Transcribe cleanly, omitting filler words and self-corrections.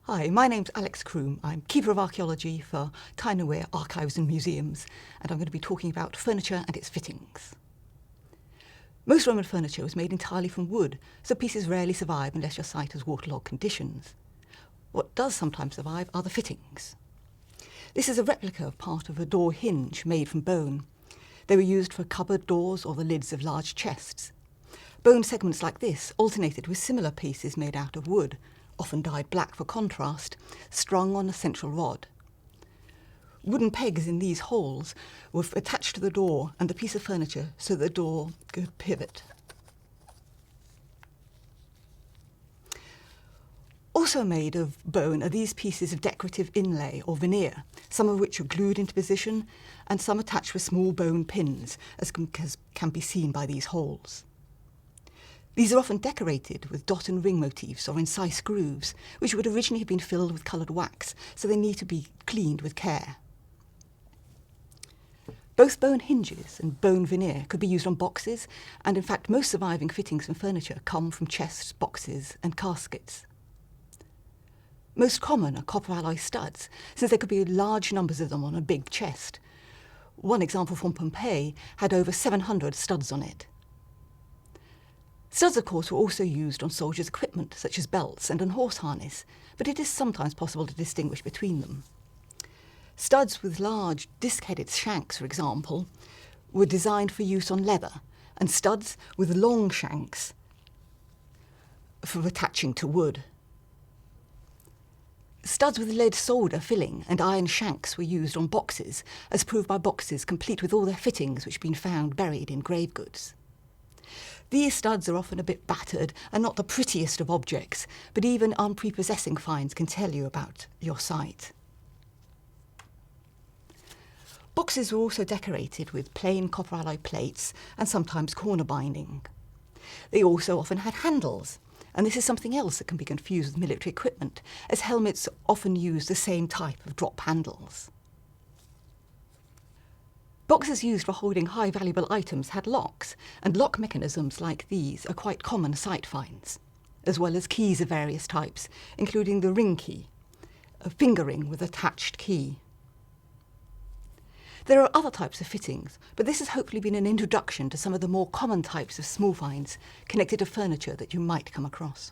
Hi, my name's Alex Croom. I'm Keeper of Archaeology for Tyne&Wear Archives and Museums, and I'm going to be talking about furniture and its fittings. Most Roman furniture was made entirely from wood, so pieces rarely survive unless your site has waterlogged conditions. What does sometimes survive are the fittings. This is a replica of part of a door hinge made from bone. They were used for cupboard doors or the lids of large chests. Bone segments like this alternated with similar pieces made out of wood, often dyed black for contrast, strung on a central rod. Wooden pegs in these holes were attached to the door and the piece of furniture so the door could pivot. Also made of bone are these pieces of decorative inlay or veneer, some of which are glued into position and some attached with small bone pins, as can be seen by these holes. These are often decorated with dot and ring motifs or incised grooves, which would originally have been filled with coloured wax, so they need to be cleaned with care. Both bone hinges and bone veneer could be used on boxes, and in fact most surviving fittings from furniture come from chests, boxes and caskets. Most common are copper alloy studs, since there could be large numbers of them on a big chest. One example from Pompeii had over 700 studs on it. Studs, of course, were also used on soldiers' equipment, such as belts and on horse harness, but it is sometimes possible to distinguish between them. Studs with large disc-headed shanks, for example, were designed for use on leather, and studs with long shanks for attaching to wood. Studs with lead solder filling and iron shanks were used on boxes, as proved by boxes complete with all their fittings which have been found buried in grave goods. These studs are often a bit battered and not the prettiest of objects, but even unprepossessing finds can tell you about your site. Boxes were also decorated with plain copper alloy plates and sometimes corner binding. They also often had handles, and this is something else that can be confused with military equipment, as helmets often use the same type of drop handles. Boxes used for holding high valuable items had locks, and lock mechanisms like these are quite common site finds, as well as keys of various types, including the ring key, a finger ring with attached key. There are other types of fittings, but this has hopefully been an introduction to some of the more common types of small finds connected to furniture that you might come across.